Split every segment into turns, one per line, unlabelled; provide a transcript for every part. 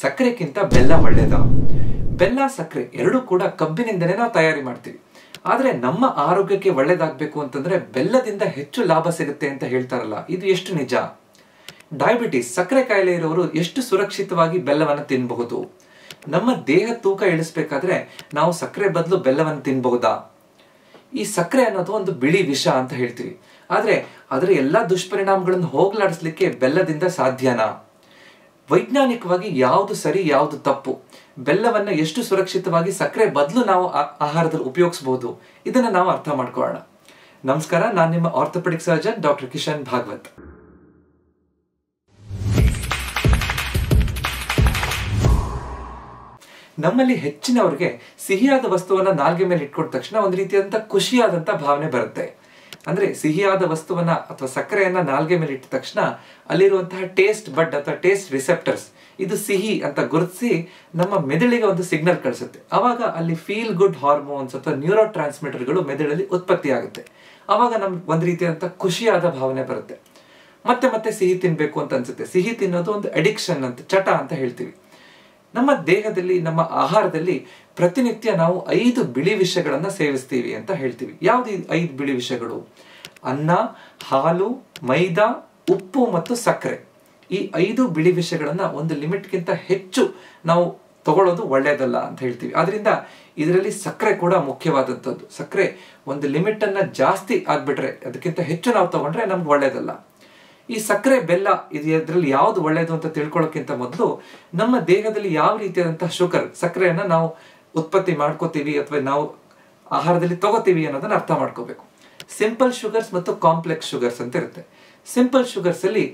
ಸಕ್ಕರೆಗಿಂತ ಬೆಲ್ಲ ಒಳ್ಳೆಯದಾ? ಬೆಲ್ಲ ಸಕ್ಕರೆ ಎರಡೂ ಕೂಡ ಕಬ್ಬಿನಿಂದಲೇ ನಾವು ತಯಾರಿ ಮಾಡ್ತೀವಿ. ಆದರೆ ನಮ್ಮ ಆರೋಗ್ಯಕ್ಕೆ ಒಳ್ಳೇದಾಗಬೇಕು ಅಂತಂದ್ರೆ ಬೆಲ್ಲದಿಂದ ಹೆಚ್ಚು ಲಾಭ ಸಿಗುತ್ತೆ ಅಂತ ಹೇಳ್ತಾರಲ್ಲ, ಇದು ಎಷ್ಟು ನಿಜ? ಡಯಾಬಿಟಿಸ್ ಸಕ್ಕರೆ ಕಾಯಿಲೆ ಇರೋರು ಎಷ್ಟು ಸುರಕ್ಷಿತವಾಗಿ ಬೆಲ್ಲವನ್ನು ತಿನ್ನಬಹುದು? ನಮ್ಮ ದೇಹ ತೂಕ ಇಳಿಸಬೇಕಾದ್ರೆ ನಾವು ಸಕ್ಕರೆ ಬದಲು ಬೆಲ್ಲವನ್ನು ತಿನ್ನಬಹುದಾ? ಈ ಸಕ್ಕರೆ ಅನ್ನೋದು ಒಂದು ಬಿಳಿ ವಿಷ ಅಂತ ಹೇಳ್ತೀವಿ, ಆದ್ರೆ ಅದರ ಎಲ್ಲಾ ದುಷ್ಪರಿಣಾಮಗಳನ್ನು ಹೋಗಲಾಡಿಸ್ಲಿಕ್ಕೆ ಬೆಲ್ಲದಿಂದ ಸಾಧ್ಯನಾ? ವೈಜ್ಞಾನಿಕವಾಗಿ ಯಾವುದು ಸರಿ ಯಾವುದು ತಪ್ಪು, ಬೆಲ್ಲವನ್ನ ಎಷ್ಟು ಸುರಕ್ಷಿತವಾಗಿ ಸಕ್ಕರೆ ಬದಲು ನಾವು ಆಹಾರದಲ್ಲಿ ಉಪಯೋಗಿಸಬಹುದು, ಇದನ್ನ ನಾವು ಅರ್ಥ ಮಾಡ್ಕೊಳ್ಳೋಣ. ನಮಸ್ಕಾರ, ನಾನು ನಿಮ್ಮ orthopaedic surgeon doctor Kishan Bhagwat. ನಮ್ಮಲ್ಲಿ ಹೆಚ್ಚಿನವರಿಗೆ ಸಿಹಿಯಾದ ವಸ್ತುವನ್ನ ನಾಲ್ಗೆ ಮೇಲೆ ಇಟ್ಕೊಂಡ ತಕ್ಷಣ ಒಂದು ರೀತಿಯಾದಂತ ಖುಷಿಯಾದಂತ ಭಾವನೆ ಬರುತ್ತೆ. ಅಂದ್ರೆ ಸಿಹಿಯಾದ ವಸ್ತುವನ್ನ ಅಥವಾ ಸಕ್ಕರೆಯನ್ನ ನಾಲ್ಗೆ ಮೇಲೆ ಇಟ್ಟ ತಕ್ಷಣ ಅಲ್ಲಿರುವಂತಹ ಟೇಸ್ಟ್ ಬಡ್ ಅಥವಾ ಟೇಸ್ಟ್ ರಿಸೆಪ್ಟರ್ಸ್ ಇದು ಸಿಹಿ ಅಂತ ಗುರುತಿಸಿ ನಮ್ಮ ಮೆದುಳಿಗೆ ಒಂದು ಸಿಗ್ನಲ್ ಕಳಿಸುತ್ತೆ. ಅವಾಗ ಅಲ್ಲಿ ಫೀಲ್ ಗುಡ್ ಹಾರ್ಮೋನ್ಸ್ ಅಥವಾ ನ್ಯೂರೋ ಟ್ರಾನ್ಸ್ಮಿಟರ್ಗಳು ಮೆದುಳಲ್ಲಿ ಉತ್ಪತ್ತಿ ಆಗುತ್ತೆ. ಅವಾಗ ನಮ್ಗೆ ಒಂದು ರೀತಿಯಾದಂತ ಖುಷಿಯಾದ ಭಾವನೆ ಬರುತ್ತೆ. ಮತ್ತೆ ಮತ್ತೆ ಸಿಹಿ ತಿನ್ಬೇಕು ಅಂತ ಅನ್ಸುತ್ತೆ. ಸಿಹಿ ತಿನ್ನೋದು ಒಂದು ಅಡಿಕ್ಷನ್ ಅಂತ, ಚಟ ಅಂತ ಹೇಳ್ತೀವಿ. ನಮ್ಮ ದೇಹದಲ್ಲಿ, ನಮ್ಮ ಆಹಾರದಲ್ಲಿ ಪ್ರತಿನಿತ್ಯ ನಾವು 5 ಬಿಳಿ ವಿಷಗಳನ್ನ ಸೇವಿಸ್ತೀವಿ ಅಂತ ಹೇಳ್ತೀವಿ. ಯಾವ್ದು 5 ಬಿಳಿ ವಿಷಗಳು? ಅನ್ನ, ಹಾಲು, ಮೈದಾ, ಉಪ್ಪು ಮತ್ತು ಸಕ್ಕರೆ. ಈ 5 ಬಿಳಿ ವಿಷಗಳನ್ನ ಒಂದು ಲಿಮಿಟ್ಗಿಂತ ಹೆಚ್ಚು ನಾವು ತಗೊಳ್ಳೋದು ಒಳ್ಳೆಯದಲ್ಲ ಅಂತ ಹೇಳ್ತೀವಿ. ಆದ್ರಿಂದ ಇದರಲ್ಲಿ ಸಕ್ಕರೆ ಕೂಡ ಮುಖ್ಯವಾದಂಥದ್ದು. ಸಕ್ಕರೆ ಒಂದು ಲಿಮಿಟ್ ಅನ್ನ ಜಾಸ್ತಿ ಆಗ್ಬಿಟ್ರೆ, ಅದಕ್ಕಿಂತ ಹೆಚ್ಚು ನಾವು ತಗೊಂಡ್ರೆ ನಮ್ಗೆ ಒಳ್ಳೇದಲ್ಲ. ಈ ಸಕ್ಕರೆ ಬೆಲ್ಲ ಇದರಲ್ಲಿ ಯಾವ್ದು ಒಳ್ಳೇದು ಅಂತ ತಿಳ್ಕೊಳ್ಳೋಕ್ಕಿಂತ ಮೊದಲು ನಮ್ಮ ದೇಹದಲ್ಲಿ ಯಾವ ರೀತಿಯಾದಂತಹ ಶುಗರ್, ಸಕ್ಕರೆಯನ್ನ ನಾವು ಉತ್ಪತ್ತಿ ಮಾಡ್ಕೋತೀವಿ ಅಥವಾ ನಾವು ಆಹಾರದಲ್ಲಿ ತಗೋತೀವಿ ಅನ್ನೋದನ್ನ ಅರ್ಥ ಮಾಡ್ಕೋಬೇಕು. ಸಿಂಪಲ್ ಶುಗರ್ಸ್ ಮತ್ತು ಕಾಂಪ್ಲೆಕ್ಸ್ ಶುಗರ್ಸ್ ಅಂತ ಇರುತ್ತೆ. ಸಿಂಪಲ್ ಶುಗರ್ಸ್ ಅಲ್ಲಿ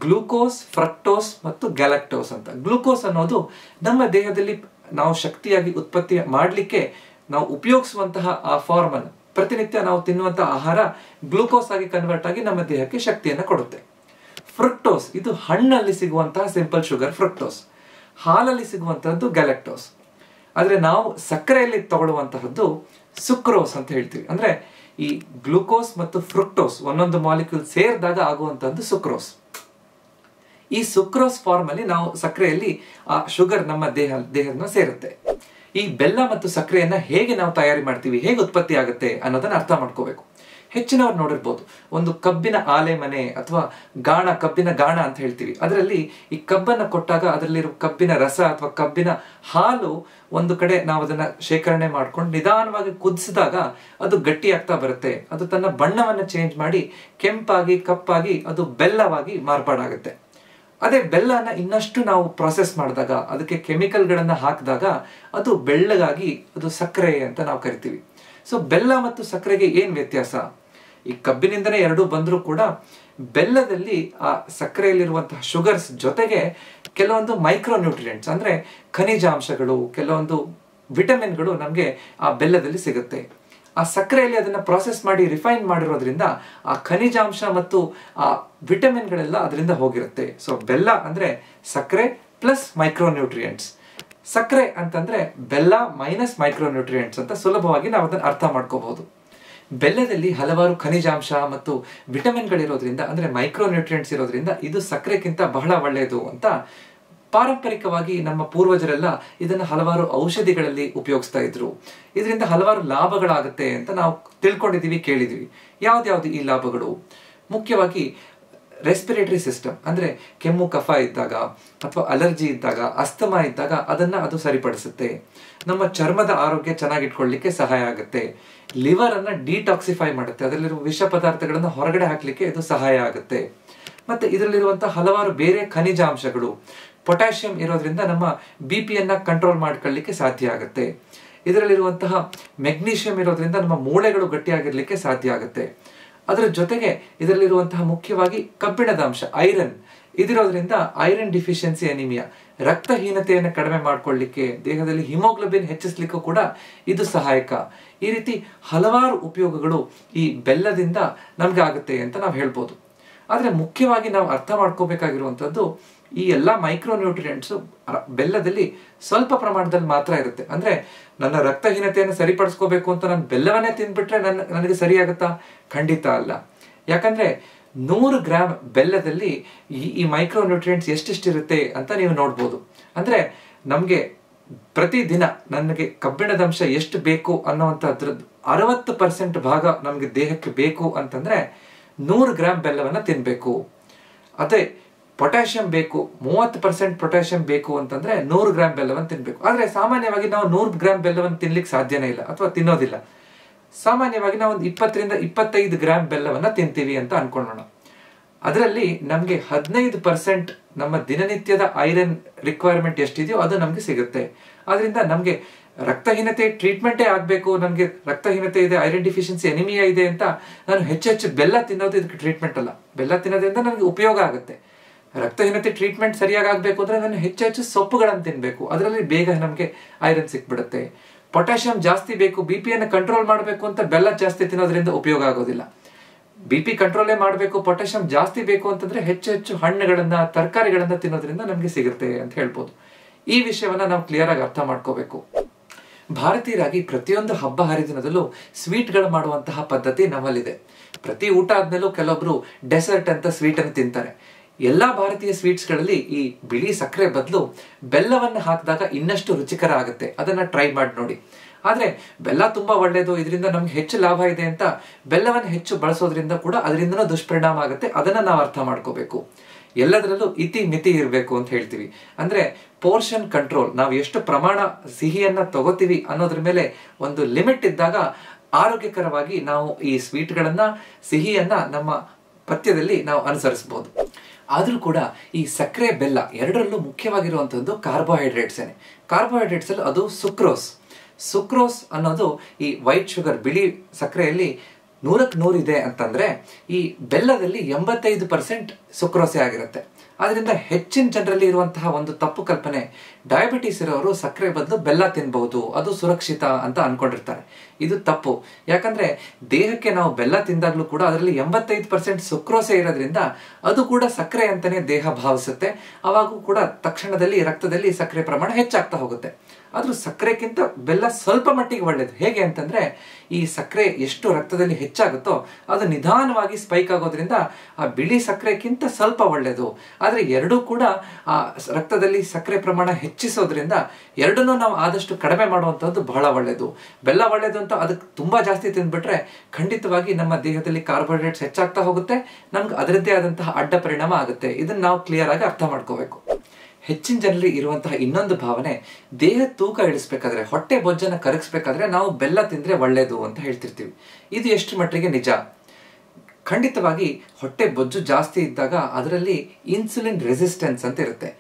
ಗ್ಲೂಕೋಸ್, ಫ್ರಕ್ಟೋಸ್ ಮತ್ತು ಗ್ಯಾಲಕ್ಟೋಸ್ ಅಂತ. ಗ್ಲೂಕೋಸ್ ಅನ್ನೋದು ನಮ್ಮ ದೇಹದಲ್ಲಿ ನಾವು ಶಕ್ತಿಯಾಗಿ ಉತ್ಪತ್ತಿ ಮಾಡಲಿಕ್ಕೆ ನಾವು ಉಪಯೋಗಿಸುವಂತಹ ಆ ಫಾರ್ಮ್ ಅನ್ನು, ಪ್ರತಿನಿತ್ಯ ನಾವು ತಿನ್ನುವಂತಹ ಆಹಾರ ಗ್ಲೂಕೋಸ್ ಆಗಿ ಕನ್ವರ್ಟ್ ಆಗಿ ನಮ್ಮ ದೇಹಕ್ಕೆ ಶಕ್ತಿಯನ್ನು ಕೊಡುತ್ತೆ. ಫ್ರಕ್ಟೋಸ್ ಇದು ಹಣ್ಣಲ್ಲಿ ಸಿಗುವಂತಹ ಸಿಂಪಲ್ ಶುಗರ್ ಫ್ರಕ್ಟೋಸ್. ಹಾಲಲ್ಲಿ ಸಿಗುವಂತಹದ್ದು ಗ್ಯಾಲಕ್ಟೋಸ್. ಆದ್ರೆ ನಾವು ಸಕ್ಕರೆಯಲ್ಲಿ ತಗೊಳ್ಳುವಂತಹದ್ದು ಸುಕ್ರೋಸ್ ಅಂತ ಹೇಳ್ತೀವಿ. ಅಂದ್ರೆ ಈ ಗ್ಲೂಕೋಸ್ ಮತ್ತು ಫ್ರಕ್ಟೋಸ್ ಒಂದೊಂದು ಮಾಲಿಕ್ಯೂಲ್ ಸೇರಿದಾಗ ಆಗುವಂತಹದ್ದು ಸುಕ್ರೋಸ್. ಈ ಸುಕ್ರೋಸ್ ಫಾರ್ಮ್ ಅಲ್ಲಿ ನಾವು ಸಕ್ಕರೆಯಲ್ಲಿ ಆ ಶುಗರ್ ನಮ್ಮ ದೇಹದ ಸೇರುತ್ತೆ. ಈ ಬೆಲ್ಲ ಮತ್ತು ಸಕ್ಕರೆಯನ್ನ ಹೇಗೆ ನಾವು ತಯಾರಿ ಮಾಡ್ತೀವಿ, ಹೇಗೆ ಉತ್ಪತ್ತಿ ಆಗುತ್ತೆ ಅನ್ನೋದನ್ನ ಅರ್ಥ ಮಾಡ್ಕೋಬೇಕು. ಹೆಚ್ಚಿನವ್ರು ನೋಡಿರ್ಬೋದು, ಒಂದು ಕಬ್ಬಿನ ಆಲೆ ಮನೆ ಅಥವಾ ಗಾಣ, ಕಬ್ಬಿನ ಗಾಣ ಅಂತ ಹೇಳ್ತೀವಿ. ಅದರಲ್ಲಿ ಈ ಕಬ್ಬನ್ನ ಕೊಟ್ಟಾಗ ಅದರಲ್ಲಿರೋ ಕಬ್ಬಿನ ರಸ ಅಥವಾ ಕಬ್ಬಿನ ಹಾಲು ಒಂದು ಕಡೆ ನಾವು ಅದನ್ನ ಶೇಖರಣೆ ಮಾಡ್ಕೊಂಡು ನಿಧಾನವಾಗಿ ಕುದಿಸಿದಾಗ ಅದು ಗಟ್ಟಿ ಆಗ್ತಾ ಬರುತ್ತೆ. ಅದು ತನ್ನ ಬಣ್ಣವನ್ನ ಚೇಂಜ್ ಮಾಡಿ ಕೆಂಪಾಗಿ, ಕಪ್ಪಾಗಿ ಅದು ಬೆಲ್ಲವಾಗಿ ಮಾರ್ಪಾಡಾಗುತ್ತೆ. ಅದೇ ಬೆಲ್ಲನ ಇನ್ನಷ್ಟು ನಾವು ಪ್ರೊಸೆಸ್ ಮಾಡಿದಾಗ, ಅದಕ್ಕೆ ಕೆಮಿಕಲ್ಗಳನ್ನ ಹಾಕಿದಾಗ ಅದು ಬೆಳ್ಳಗಾಗಿ ಅದು ಸಕ್ಕರೆ ಅಂತ ನಾವು ಕರಿತೀವಿ. ಸೊ ಬೆಲ್ಲ ಮತ್ತು ಸಕ್ಕರೆಗೆ ಏನ್ ವ್ಯತ್ಯಾಸ? ಈ ಕಬ್ಬಿನಿಂದನೇ ಎರಡೂ ಬಂದರೂ ಕೂಡ ಬೆಲ್ಲದಲ್ಲಿ ಆ ಸಕ್ಕರೆಯಲ್ಲಿರುವಂತಹ ಶುಗರ್ಸ್ ಜೊತೆಗೆ ಕೆಲವೊಂದು ಮೈಕ್ರೋ ನ್ಯೂಟ್ರಿಯೆಂಟ್ಸ್ ಅಂದ್ರೆ ಖನಿಜಾಂಶಗಳು, ಕೆಲವೊಂದು ವಿಟಮಿನ್ಗಳು ನಮಗೆ ಆ ಬೆಲ್ಲದಲ್ಲಿ ಸಿಗುತ್ತೆ. ಆ ಸಕ್ಕರೆಯಲ್ಲಿ ಅದನ್ನ ಪ್ರಾಸೆಸ್ ಮಾಡಿ ರಿಫೈನ್ ಮಾಡಿರೋದ್ರಿಂದ ಆ ಖನಿಜಾಂಶ ಮತ್ತು ಆ ವಿಟಮಿನ್ಗಳೆಲ್ಲ ಅದರಿಂದ ಹೋಗಿರುತ್ತೆ. ಸೊ ಬೆಲ್ಲ ಅಂದ್ರೆ ಸಕ್ಕರೆ ಪ್ಲಸ್ ಮೈಕ್ರೋ ನ್ಯೂಟ್ರಿಯೆಂಟ್ಸ್. ಸಕ್ಕರೆ ಅಂತಂದ್ರೆ ಬೆಲ್ಲ ಮೈನಸ್ ಮೈಕ್ರೋ ನ್ಯೂಟ್ರಿಯೆಂಟ್ಸ್ ಅಂತ ಸುಲಭವಾಗಿ ನಾವು ಅದನ್ನ ಅರ್ಥ ಮಾಡ್ಕೋಬಹುದು. ಬೆಲ್ಲದಲ್ಲಿ ಹಲವಾರು ಖನಿಜಾಂಶ ಮತ್ತು ವಿಟಮಿನ್ಗಳಿರೋದ್ರಿಂದ, ಅಂದ್ರೆ ಮೈಕ್ರೋ ನ್ಯೂಟ್ರಿಯೆಂಟ್ಸ್ ಇರೋದ್ರಿಂದ ಇದು ಸಕ್ಕರೆಗಿಂತ ಬಹಳ ಒಳ್ಳೆಯದು ಅಂತ ಪಾರಂಪರಿಕವಾಗಿ ನಮ್ಮ ಪೂರ್ವಜರೆಲ್ಲ ಇದನ್ನ ಹಲವಾರು ಔಷಧಿಗಳಲ್ಲಿ ಉಪಯೋಗಿಸ್ತಾ ಇದ್ರು. ಇದರಿಂದ ಹಲವಾರು ಲಾಭಗಳಾಗುತ್ತೆ ಅಂತ ನಾವು ತಿಳ್ಕೊಂಡಿದೀವಿ, ಕೇಳಿದೀವಿ. ಯಾವ್ದ್ಯಾವ್ದು ಈ ಲಾಭಗಳು? ಮುಖ್ಯವಾಗಿ ರೆಸ್ಪಿರೇಟರಿ ಸಿಸ್ಟಮ್ ಅಂದ್ರೆ ಕೆಮ್ಮು, ಕಫ ಇದ್ದಾಗ ಅಥವಾ ಅಲರ್ಜಿ ಇದ್ದಾಗ, ಅಸ್ತಮಾ ಇದ್ದಾಗ ಅದನ್ನ ಅದು ಸರಿಪಡಿಸುತ್ತೆ. ನಮ್ಮ ಚರ್ಮದ ಆರೋಗ್ಯ ಚೆನ್ನಾಗಿಟ್ಕೊಳ್ಳಿಕ್ಕೆ ಸಹಾಯ ಆಗುತ್ತೆ. ಲಿವರ್ ಅನ್ನ ಡಿಟಾಕ್ಸಿಫೈ ಮಾಡುತ್ತೆ. ಅದರಲ್ಲಿರುವ ವಿಷ ಪದಾರ್ಥಗಳನ್ನ ಹೊರಗಡೆ ಹಾಕ್ಲಿಕ್ಕೆ ಇದು ಸಹಾಯ ಆಗುತ್ತೆ. ಮತ್ತೆ ಇದರಲ್ಲಿರುವಂತಹ ಹಲವಾರು ಬೇರೆ ಖನಿಜಾಂಶಗಳು, ಪೊಟ್ಯಾಷಿಯಂ ಇರೋದ್ರಿಂದ ನಮ್ಮ ಬಿಪಿಯನ್ನ ಕಂಟ್ರೋಲ್ ಮಾಡ್ಕೊಳ್ಳಿಕ್ಕೆ ಸಾಧ್ಯ ಆಗುತ್ತೆ. ಇದರಲ್ಲಿರುವಂತಹ ಮೆಗ್ನೀಷಿಯಂ ಇರೋದ್ರಿಂದ ನಮ್ಮ ಮೂಳೆಗಳು ಗಟ್ಟಿಯಾಗಿರ್ಲಿಕ್ಕೆ ಸಾಧ್ಯ ಆಗುತ್ತೆ. ಅದರ ಜೊತೆಗೆ ಇದರಲ್ಲಿರುವಂತಹ ಮುಖ್ಯವಾಗಿ ಕಬ್ಬಿಣದ ಅಂಶ ಐರನ್ ಇದಿರೋದ್ರಿಂದ ಐರನ್ ಡಿಫಿಷಿಯನ್ಸಿ ಅನಿಮಿಯಾ, ರಕ್ತಹೀನತೆಯನ್ನು ಕಡಿಮೆ ಮಾಡ್ಕೊಳ್ಳಿಕ್ಕೆ, ದೇಹದಲ್ಲಿ ಹಿಮೋಗ್ಲೋಬಿನ್ ಹೆಚ್ಚಿಸ್ಲಿಕ್ಕೂ ಕೂಡ ಇದು ಸಹಾಯಕ. ಈ ರೀತಿ ಹಲವಾರು ಉಪಯೋಗಗಳು ಈ ಬೆಲ್ಲದಿಂದ ನಮ್ಗೆ ಆಗುತ್ತೆ ಅಂತ ನಾವು ಹೇಳ್ಬೋದು. ಆದ್ರೆ ಮುಖ್ಯವಾಗಿ ನಾವು ಅರ್ಥ ಮಾಡ್ಕೋಬೇಕಾಗಿರುವಂತದ್ದು, ಈ ಎಲ್ಲಾ ಮೈಕ್ರೋ ನ್ಯೂಟ್ರಿಯೆಂಟ್ಸ್ ಬೆಲ್ಲದಲ್ಲಿ ಸ್ವಲ್ಪ ಪ್ರಮಾಣದಲ್ಲಿ ಮಾತ್ರ ಇರುತ್ತೆ. ಅಂದ್ರೆ ನನ್ನ ರಕ್ತಹೀನತೆಯನ್ನು ಸರಿಪಡಿಸ್ಕೋಬೇಕು ಅಂತ ನಾನು ಬೆಲ್ಲವನ್ನೇ ತಿಂದ್ಬಿಟ್ರೆ ನನಗೆ ಸರಿಯಾಗುತ್ತಾ? ಖಂಡಿತ ಅಲ್ಲ. ಯಾಕಂದ್ರೆ 100 ಗ್ರಾಮ್ ಬೆಲ್ಲದಲ್ಲಿ ಈ ಮೈಕ್ರೋ ನ್ಯೂಟ್ರಿಯೆಂಟ್ಸ್ ಎಷ್ಟೆಷ್ಟಿರುತ್ತೆ ಅಂತ ನೀವು ನೋಡ್ಬೋದು. ಅಂದ್ರೆ ನಮ್ಗೆ ಪ್ರತಿದಿನ ನನಗೆ ಕಬ್ಬಿಣದ ಅಂಶ ಎಷ್ಟು ಬೇಕು ಅನ್ನುವಂಥದ್ರದ್ದು 60% ಭಾಗ ನಮ್ಗೆ ದೇಹಕ್ಕೆ ಬೇಕು ಅಂತಂದ್ರೆ 100 ಗ್ರಾಂ ಬೆಲ್ಲವನ್ನ ತಿನ್ಬೇಕು. ಅದೇ ಪೊಟ್ಯಾಷಿಯಂ ಬೇಕು, 30% ಪೊಟ್ಯಾಷಿಯಂ ಬೇಕು ಅಂತಂದ್ರೆ 100 ಗ್ರಾಂ ಬೆಲ್ಲವನ್ನು ತಿನ್ಬೇಕು. ಆದ್ರೆ ಸಾಮಾನ್ಯವಾಗಿ ನಾವು 100 ಗ್ರಾಂ ಬೆಲ್ಲವನ್ನು ತಿನ್ಲಿಕ್ಕೆ ಸಾಧ್ಯನೇ ಇಲ್ಲ ಅಥವಾ ತಿನ್ನೋದಿಲ್ಲ. ಸಾಮಾನ್ಯವಾಗಿ ನಾವು ಒಂದು 20 ರಿಂದ 25 ಗ್ರಾಂ ಬೆಲ್ಲವನ್ನ ತಿಂತೀವಿ ಅಂತ ಅನ್ಕೊಳ್ಳೋಣ. ಅದರಲ್ಲಿ ನಮ್ಗೆ 15% ನಮ್ಮ ದಿನನಿತ್ಯದ ಐರನ್ ರಿಕ್ವೈರ್ಮೆಂಟ್ ಎಷ್ಟಿದೆಯೋ ಅದು ನಮ್ಗೆ ಸಿಗುತ್ತೆ. ಆದ್ರಿಂದ ನಮ್ಗೆ ರಕ್ತಹೀನತೆ ಟ್ರೀಟ್ಮೆಂಟೇ ಆಗ್ಬೇಕು, ನಮ್ಗೆ ರಕ್ತಹೀನತೆ ಇದೆ, ಐರನ್ ಡಿಫಿಷಿಯನ್ಸಿ ಎನಿಮಿಯಾ ಇದೆ ಅಂತ ನಾನು ಹೆಚ್ಚು ಬೆಲ್ಲ ತಿನ್ನೋದು ಇದಕ್ಕೆ ಟ್ರೀಟ್ಮೆಂಟ್ ಅಲ್ಲ. ಬೆಲ್ಲ ತಿನ್ನೋದ್ರಿಂದ ನಮ್ಗೆ ಉಪಯೋಗ ಆಗುತ್ತೆ. ರಕ್ತಹೀನತೆ ಟ್ರೀಟ್ಮೆಂಟ್ ಸರಿಯಾಗಿ ಆಗ್ಬೇಕು ಅಂದ್ರೆ ನಾನು ಹೆಚ್ಚು ಸೊಪ್ಪುಗಳನ್ನು ತಿನ್ಬೇಕು, ಅದರಲ್ಲಿ ಬೇಗ ನಮ್ಗೆ ಐರನ್ ಸಿಕ್ಬಿಡುತ್ತೆ. ಪೊಟ್ಯಾಷಿಯಂ ಜಾಸ್ತಿ ಬೇಕು, ಬಿಪಿಯನ್ನು ಕಂಟ್ರೋಲ್ ಮಾಡಬೇಕು ಅಂತ ಬೆಲ್ಲ ಜಾಸ್ತಿ ತಿನ್ನೋದ್ರಿಂದ ಉಪಯೋಗ ಆಗೋದಿಲ್ಲ. ಬಿಪಿ ಕಂಟ್ರೋಲೇ ಮಾಡಬೇಕು, ಪೊಟ್ಯಾಷಿಯಂ ಜಾಸ್ತಿ ಬೇಕು ಅಂತಂದ್ರೆ ಹೆಚ್ಚು ಹಣ್ಣುಗಳನ್ನ ತರಕಾರಿಗಳನ್ನ ತಿನ್ನೋದ್ರಿಂದ ನಮ್ಗೆ ಸಿಗುತ್ತೆ ಅಂತ ಹೇಳ್ಬೋದು. ಈ ವಿಷಯವನ್ನ ನಾವು ಕ್ಲಿಯರ್ ಆಗಿ ಅರ್ಥ ಮಾಡ್ಕೋಬೇಕು. ಭಾರತೀಯರಾಗಿ ಪ್ರತಿಯೊಂದು ಹಬ್ಬ ಹರಿದಿನದಲ್ಲೂ ಸ್ವೀಟ್ಗಳು ಮಾಡುವಂತಹ ಪದ್ಧತಿ ನಮ್ಮಲ್ಲಿದೆ. ಪ್ರತಿ ಊಟ ಆದ್ಮೇಲೂ ಕೆಲವೊಬ್ರು ಡೆಸರ್ಟ್ ಅಂತ ಸ್ವೀಟ್ ಅನ್ನು ತಿಂತಾರೆ. ಎಲ್ಲಾ ಭಾರತೀಯ ಸ್ವೀಟ್ಸ್ ಗಳಲ್ಲಿ ಈ ಬಿಳಿ ಸಕ್ಕರೆ ಬದಲು ಬೆಲ್ಲವನ್ನು ಹಾಕಿದಾಗ ಇನ್ನಷ್ಟು ರುಚಿಕರ ಆಗುತ್ತೆ. ಅದನ್ನ ಟ್ರೈ ಮಾಡಿ ನೋಡಿ. ಆದ್ರೆ ಬೆಲ್ಲ ತುಂಬಾ ಒಳ್ಳೇದು, ಇದರಿಂದ ನಮ್ಗೆ ಹೆಚ್ಚು ಲಾಭ ಇದೆ ಅಂತ ಬೆಲ್ಲವನ್ನು ಹೆಚ್ಚು ಬಳಸೋದ್ರಿಂದ ಕೂಡ ಅದರಿಂದನೂ ದುಷ್ಪರಿಣಾಮ ಆಗುತ್ತೆ. ಅದನ್ನ ನಾವು ಅರ್ಥ ಮಾಡ್ಕೋಬೇಕು. ಎಲ್ಲದರಲ್ಲೂ ಇತಿ ಮಿತಿ ಇರಬೇಕು ಅಂತ ಹೇಳ್ತೀವಿ. ಅಂದ್ರೆ ಪೋರ್ಷನ್ ಕಂಟ್ರೋಲ್, ನಾವು ಎಷ್ಟು ಪ್ರಮಾಣ ಸಿಹಿಯನ್ನ ತಗೋತೀವಿ ಅನ್ನೋದ್ರ ಮೇಲೆ ಒಂದು ಲಿಮಿಟ್ ಇದ್ದಾಗ ಆರೋಗ್ಯಕರವಾಗಿ ನಾವು ಈ ಸ್ವೀಟ್ಗಳನ್ನ ಸಿಹಿಯನ್ನ ನಮ್ಮ ಪಥ್ಯದಲ್ಲಿ ನಾವು ಅನುಸರಿಸಬಹುದು. ಆದ್ರೂ ಕೂಡ ಈ ಸಕ್ಕರೆ ಬೆಲ್ಲ ಎರಡರಲ್ಲೂ ಮುಖ್ಯವಾಗಿರುವಂತದ್ದು ಕಾರ್ಬೋಹೈಡ್ರೇಟ್ಸ್. ಕಾರ್ಬೋಹೈಡ್ರೇಟ್ಸ್ ಅಲ್ಲಿ ಅದು ಸುಕ್ರೋಸ್ ಅನ್ನೋದು ಈ ವೈಟ್ ಶುಗರ್ ಬಿಳಿ ಸಕ್ಕರೆಯಲ್ಲಿ 100ಕ್ಕೆ 100 ಇದೆ ಅಂತಂದ್ರೆ ಈ ಬೆಲ್ಲದಲ್ಲಿ 85% ಸುಕ್ರೋಸೆ ಆಗಿರುತ್ತೆ. ಆದ್ರಿಂದ ಹೆಚ್ಚಿನ ಜನರಲ್ಲಿ ಇರುವಂತಹ ಒಂದು ತಪ್ಪು ಕಲ್ಪನೆ, ಡಯಾಬಿಟಿಸ್ ಇರೋರು ಸಕ್ಕರೆ ಬದಲು ಬೆಲ್ಲ ತಿನ್ಬಹುದು, ಅದು ಸುರಕ್ಷಿತ ಅಂತ ಅನ್ಕೊಂಡಿರ್ತಾರೆ. ಇದು ತಪ್ಪು. ಯಾಕಂದ್ರೆ ದೇಹಕ್ಕೆ ನಾವು ಬೆಲ್ಲ ತಿಂದಾಗ್ಲೂ ಕೂಡ ಅದರಲ್ಲಿ 85% ಸುಕ್ರೋಸೆ ಇರೋದ್ರಿಂದ ಅದು ಕೂಡ ಸಕ್ಕರೆ ಅಂತಾನೆ ದೇಹ ಭಾವಿಸುತ್ತೆ. ಅವಾಗೂ ಕೂಡ ತಕ್ಷಣದಲ್ಲಿ ರಕ್ತದಲ್ಲಿ ಸಕ್ಕರೆ ಪ್ರಮಾಣ ಹೆಚ್ಚಾಗ್ತಾ ಹೋಗುತ್ತೆ. ಆದ್ರೂ ಸಕ್ಕರೆಗಿಂತ ಬೆಲ್ಲ ಸ್ವಲ್ಪ ಮಟ್ಟಿಗೆ ಒಳ್ಳೇದು. ಹೇಗೆ ಅಂತಂದ್ರೆ ಈ ಸಕ್ಕರೆ ಎಷ್ಟು ರಕ್ತದಲ್ಲಿ ಹೆಚ್ಚಾಗುತ್ತೋ ಅದು ನಿಧಾನವಾಗಿ ಸ್ಪೈಕ್ ಆಗೋದ್ರಿಂದ ಆ ಬಿಳಿ ಸಕ್ಕರೆಗಿಂತ ಸ್ವಲ್ಪ ಒಳ್ಳೇದು. ಆದ್ರೆ ಎರಡೂ ಕೂಡ ಆ ರಕ್ತದಲ್ಲಿ ಸಕ್ಕರೆ ಪ್ರಮಾಣ ಹೆಚ್ಚಿಸೋದ್ರಿಂದ ಎರಡನ್ನೂ ನಾವು ಆದಷ್ಟು ಕಡಿಮೆ ಮಾಡುವಂತದ್ದು ಬಹಳ ಒಳ್ಳೇದು. ಬೆಲ್ಲ ಒಳ್ಳೇದು ಅಂತ ಅದಕ್ಕೆ ತುಂಬಾ ಜಾಸ್ತಿ ತಿಂದ್ಬಿಟ್ರೆ ಖಂಡಿತವಾಗಿ ನಮ್ಮ ದೇಹದಲ್ಲಿ ಕಾರ್ಬೋಹೈಡ್ರೇಟ್ಸ್ ಹೆಚ್ಚಾಗ್ತಾ ಹೋಗುತ್ತೆ, ನಮ್ಗೆ ಅದರದ್ದೇ ಆದಂತಹ ಅಡ್ಡ ಪರಿಣಾಮ ಆಗುತ್ತೆ. ಇದನ್ನ ನಾವು ಕ್ಲಿಯರ್ ಆಗಿ ಅರ್ಥ ಮಾಡ್ಕೋಬೇಕು. ಹೆಚ್ಚಿನ ಜನರಲ್ಲಿ ಇರುವಂತಹ ಇನ್ನೊಂದು ಭಾವನೆ, ದೇಹ ತೂಕ ಇಳಿಸ್ಬೇಕಾದ್ರೆ, ಹೊಟ್ಟೆ ಬೊಜ್ಜನ್ನ ಕರಗಿಸ್ಬೇಕಾದ್ರೆ ನಾವು ಬೆಲ್ಲ ತಿಂದ್ರೆ ಒಳ್ಳೇದು ಅಂತ ಹೇಳ್ತಿರ್ತೀವಿ. ಇದು ಎಷ್ಟು ಮಟ್ಟಿಗೆ ನಿಜ? ಖಂಡಿತವಾಗಿ ಹೊಟ್ಟೆ ಬೊಜ್ಜು ಜಾಸ್ತಿ ಇದ್ದಾಗ ಅದರಲ್ಲಿ ಇನ್ಸುಲಿನ್ ರೆಸಿಸ್ಟೆನ್ಸ್ ಅಂತ ಇರುತ್ತೆ.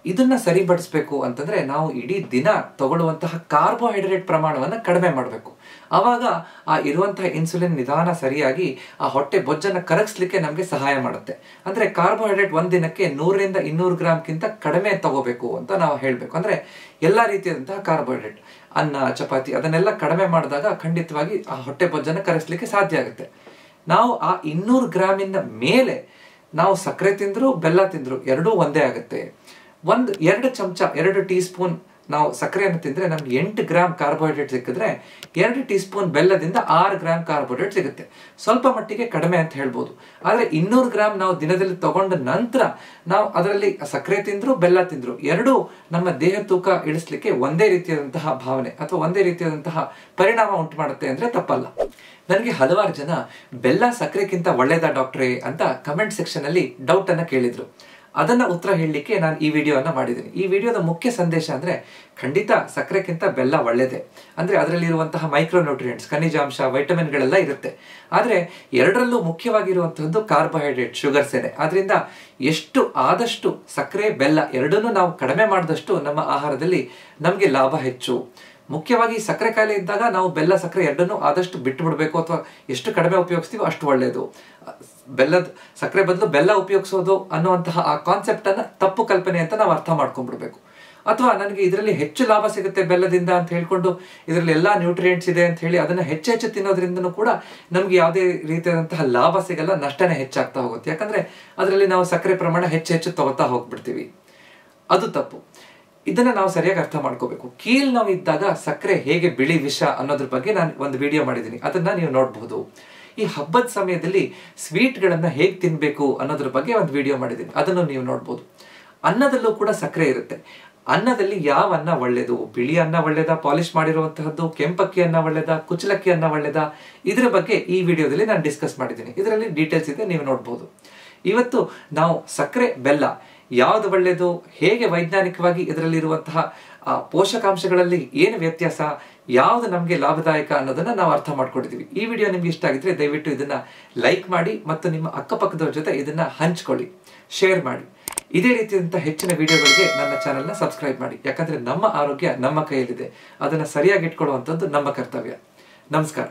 ಇದನ್ನ ಸರಿಪಡಿಸ್ಬೇಕು ಅಂತಂದ್ರೆ ನಾವು ಇಡೀ ದಿನ ತಗೊಳ್ಳುವಂತಹ ಕಾರ್ಬೋಹೈಡ್ರೇಟ್ ಪ್ರಮಾಣವನ್ನು ಕಡಿಮೆ ಮಾಡಬೇಕು. ಆವಾಗ ಆ ಇರುವಂತಹ ಇನ್ಸುಲಿನ್ ನಿಧಾನ ಸರಿಯಾಗಿ ಆ ಹೊಟ್ಟೆ ಬೊಜ್ಜನ್ನು ಕರಗಿಸ್ಲಿಕ್ಕೆ ನಮಗೆ ಸಹಾಯ ಮಾಡುತ್ತೆ. ಅಂದ್ರೆ ಕಾರ್ಬೋಹೈಡ್ರೇಟ್ ಒಂದಿನಕ್ಕೆ 100 ರಿಂದ 200 ಗ್ರಾಮ್ಗಿಂತ ಕಡಿಮೆ ತಗೋಬೇಕು ಅಂತ ನಾವು ಹೇಳ್ಬೇಕು. ಅಂದ್ರೆ ಎಲ್ಲಾ ರೀತಿಯಾದಂತಹ ಕಾರ್ಬೋಹೈಡ್ರೇಟ್, ಅನ್ನ, ಚಪಾತಿ ಅದನ್ನೆಲ್ಲ ಕಡಿಮೆ ಮಾಡಿದಾಗ ಖಂಡಿತವಾಗಿ ಆ ಹೊಟ್ಟೆ ಬೊಜ್ಜನ್ನು ಕರಗಿಸ್ಲಿಕ್ಕೆ ಸಾಧ್ಯ ಆಗುತ್ತೆ. ನಾವು ಆ 200 ಗ್ರಾಮಿಂದ ಮೇಲೆ ನಾವು ಸಕ್ಕರೆ ತಿಂದ್ರು ಬೆಲ್ಲ ತಿಂದ್ರು ಎರಡೂ ಒಂದೇ ಆಗುತ್ತೆ. 2 ಚಮಚ 2 ಟೀ ಸ್ಪೂನ್ ನಾವು ಸಕ್ಕರೆಯನ್ನು ತಿಂದ್ರೆ ನಮ್ಗೆ 8 ಗ್ರಾಮ್ ಕಾರ್ಬೋಹೈಡ್ರೇಟ್ ಸಿಕ್ಕಿದ್ರೆ 2 ಟೀ ಸ್ಪೂನ್ ಬೆಲ್ಲದಿಂದ 6 ಗ್ರಾಮ್ ಕಾರ್ಬೋಹೈಡ್ರೇಟ್ ಸಿಗುತ್ತೆ. ಸ್ವಲ್ಪ ಮಟ್ಟಿಗೆ ಕಡಿಮೆ ಅಂತ ಹೇಳ್ಬೋದು. ಆದ್ರೆ 200 ಗ್ರಾಮ್ ನಾವು ದಿನದಲ್ಲಿ ತಗೊಂಡ ನಂತರ ನಾವು ಅದರಲ್ಲಿ ಸಕ್ಕರೆ ತಿಂದ್ರು ಬೆಲ್ಲ ತಿಂದ್ರು ಎರಡೂ ನಮ್ಮ ದೇಹ ತೂಕ ಇಳಿಸ್ಲಿಕ್ಕೆ ಒಂದೇ ರೀತಿಯಾದಂತಹ ಭಾವನೆ ಅಥವಾ ಒಂದೇ ರೀತಿಯಾದಂತಹ ಪರಿಣಾಮ ಉಂಟು ಮಾಡುತ್ತೆ ಅಂದ್ರೆ ತಪ್ಪಲ್ಲ. ನನಗೆ ಹಲವಾರು ಜನ ಬೆಲ್ಲ ಸಕ್ಕರೆಗಿಂತ ಒಳ್ಳೇದಾ ಡಾಕ್ಟ್ರೇ ಅಂತ ಕಮೆಂಟ್ ಸೆಕ್ಷನ್ ಅಲ್ಲಿ ಡೌಟ್ ಅನ್ನ ಕೇಳಿದ್ರು. ಅದನ್ನ ಉತ್ತರ ಹೇಳಲಿಕ್ಕೆ ನಾನು ಈ ವಿಡಿಯೋನ ಮಾಡಿದ್ದೀನಿ. ಈ ವಿಡಿಯೋದ ಮುಖ್ಯ ಸಂದೇಶ ಅಂದ್ರೆ ಖಂಡಿತ ಸಕ್ಕರೆಗಿಂತ ಬೆಲ್ಲ ಒಳ್ಳೇದೇ. ಅಂದ್ರೆ ಅದರಲ್ಲಿರುವಂತಹ ಮೈಕ್ರೋ ನ್ಯೂಟ್ರಿಯೆಂಟ್ಸ್, ಖನಿಜಾಂಶ, ವೈಟಮಿನ್ಗಳೆಲ್ಲ ಇರುತ್ತೆ. ಆದ್ರೆ ಎರಡರಲ್ಲೂ ಮುಖ್ಯವಾಗಿರುವಂತಹದ್ದು ಕಾರ್ಬೋಹೈಡ್ರೇಟ್, ಶುಗರ್ಸ್ ಏನೆ. ಆದ್ರಿಂದ ಎಷ್ಟು ಆದಷ್ಟು ಸಕ್ಕರೆ ಬೆಲ್ಲ ಎರಡನ್ನೂ ನಾವು ಕಡಿಮೆ ಮಾಡಿದಷ್ಟು ನಮ್ಮ ಆಹಾರದಲ್ಲಿ ನಮ್ಗೆ ಲಾಭ ಹೆಚ್ಚು. ಮುಖ್ಯವಾಗಿ ಸಕ್ಕರೆ ಕಾಯಿಲೆ ಇದ್ದಾಗ ನಾವು ಬೆಲ್ಲ ಸಕ್ಕರೆ ಎರಡನ್ನೂ ಆದಷ್ಟು ಬಿಟ್ಟು ಬಿಡಬೇಕು, ಅಥವಾ ಎಷ್ಟು ಕಡಿಮೆ ಉಪಯೋಗಿಸ್ತೀವೋ ಅಷ್ಟು ಒಳ್ಳೆಯದು. ಬೆಲ್ಲದ ಸಕ್ಕರೆ ಬದಲು ಬೆಲ್ಲ ಉಪಯೋಗಿಸೋದು ಅನ್ನುವಂತಹ ಆ ಕಾನ್ಸೆಪ್ಟ್ ಅನ್ನ ತಪ್ಪು ಕಲ್ಪನೆ ಅಂತ ನಾವು ಅರ್ಥ ಮಾಡ್ಕೊಂಡ್ಬಿಡ್ಬೇಕು. ಅಥವಾ ನನಗೆ ಇದರಲ್ಲಿ ಹೆಚ್ಚು ಲಾಭ ಸಿಗುತ್ತೆ ಬೆಲ್ಲದಿಂದ ಅಂತ ಹೇಳ್ಕೊಂಡು ಇದರಲ್ಲಿ ಎಲ್ಲಾ ನ್ಯೂಟ್ರಿಯೆಂಟ್ಸ್ ಇದೆ ಅಂತ ಹೇಳಿ ಅದನ್ನ ಹೆಚ್ಚು ತಿನ್ನೋದ್ರಿಂದನೂ ಕೂಡ ನಮ್ಗೆ ಯಾವುದೇ ರೀತಿಯಾದಂತಹ ಲಾಭ ಸಿಗಲ್ಲ, ನಷ್ಟನೇ ಹೆಚ್ಚಾಗ್ತಾ ಹೋಗುತ್ತೆ. ಯಾಕಂದ್ರೆ ಅದರಲ್ಲಿ ನಾವು ಸಕ್ಕರೆ ಪ್ರಮಾಣ ಹೆಚ್ಚು ತಗೋತಾ ಹೋಗ್ಬಿಡ್ತೀವಿ. ಅದು ತಪ್ಪು. ಇದನ್ನ ನಾವು ಸರಿಯಾಗಿ ಅರ್ಥ ಮಾಡ್ಕೋಬೇಕು. ಕೀಲ್ ನೋವು ಇದ್ದಾಗ ಸಕ್ಕರೆ ಹೇಗೆ ಬಿಳಿ ವಿಷ ಅನ್ನೋದ್ರ ಬಗ್ಗೆ ನಾನು ಒಂದು ವಿಡಿಯೋ ಮಾಡಿದ್ದೀನಿ, ಅದನ್ನ ನೀವು ನೋಡಬಹುದು. ಈ ಹಬ್ಬದ ಸಮಯದಲ್ಲಿ ಸ್ವೀಟ್ ಗಳನ್ನ ಹೇಗೆ ತಿನ್ಬೇಕು ಅನ್ನೋದ್ರ ಬಗ್ಗೆ ಒಂದು ವಿಡಿಯೋ ಮಾಡಿದ್ದೀನಿ, ಅದನ್ನು ನೀವು ನೋಡ್ಬೋದು. ಅನ್ನದಲ್ಲೂ ಕೂಡ ಸಕ್ಕರೆ ಇರುತ್ತೆ. ಅನ್ನದಲ್ಲಿ ಯಾವ ಅನ್ನ ಒಳ್ಳೇದು, ಬಿಳಿ ಅನ್ನ ಒಳ್ಳೇದಾ, ಪಾಲಿಶ್ ಮಾಡಿರುವಂತಹದ್ದು, ಕೆಂಪಕ್ಕಿ ಅನ್ನ ಒಳ್ಳೇದಾ, ಕುಚಲಕ್ಕಿ ಅನ್ನ ಒಳ್ಳೇದಾ, ಇದರ ಬಗ್ಗೆ ಈ ವಿಡಿಯೋದಲ್ಲಿ ನಾನು ಡಿಸ್ಕಸ್ ಮಾಡಿದ್ದೀನಿ. ಇದರಲ್ಲಿ ಡೀಟೇಲ್ಸ್ ಇದೆ, ನೀವು ನೋಡ್ಬೋದು. ಇವತ್ತು ನಾವು ಸಕ್ಕರೆ ಬೆಲ್ಲ ಯಾವುದು ಒಳ್ಳೆಯದು, ಹೇಗೆ ವೈಜ್ಞಾನಿಕವಾಗಿ ಇದರಲ್ಲಿರುವಂತಹ ಪೋಷಕಾಂಶಗಳಲ್ಲಿ ಏನು ವ್ಯತ್ಯಾಸ, ಯಾವುದು ನಮಗೆ ಲಾಭದಾಯಕ ಅನ್ನೋದನ್ನ ನಾವು ಅರ್ಥ ಮಾಡ್ಕೊಂಡಿದ್ದೀವಿ. ಈ ವಿಡಿಯೋ ನಿಮ್ಗೆ ಇಷ್ಟ ಆಗಿದ್ರೆ ದಯವಿಟ್ಟು ಇದನ್ನ ಲೈಕ್ ಮಾಡಿ ಮತ್ತು ನಿಮ್ಮ ಅಕ್ಕಪಕ್ಕದವ್ರ ಜೊತೆ ಇದನ್ನ ಹಂಚ್ಕೊಳ್ಳಿ, ಶೇರ್ ಮಾಡಿ. ಇದೇ ರೀತಿಯಾದಂತಹ ಹೆಚ್ಚಿನ ವಿಡಿಯೋಗಳಿಗೆ ನನ್ನ ಚಾನೆಲ್ನ ಸಬ್ಸ್ಕ್ರೈಬ್ ಮಾಡಿ. ಯಾಕಂದ್ರೆ ನಮ್ಮ ಆರೋಗ್ಯ ನಮ್ಮ ಕೈಯಲ್ಲಿದೆ, ಅದನ್ನ ಸರಿಯಾಗಿ ಇಟ್ಕೊಳ್ಳುವಂಥದ್ದು ನಮ್ಮ ಕರ್ತವ್ಯ. ನಮಸ್ಕಾರ.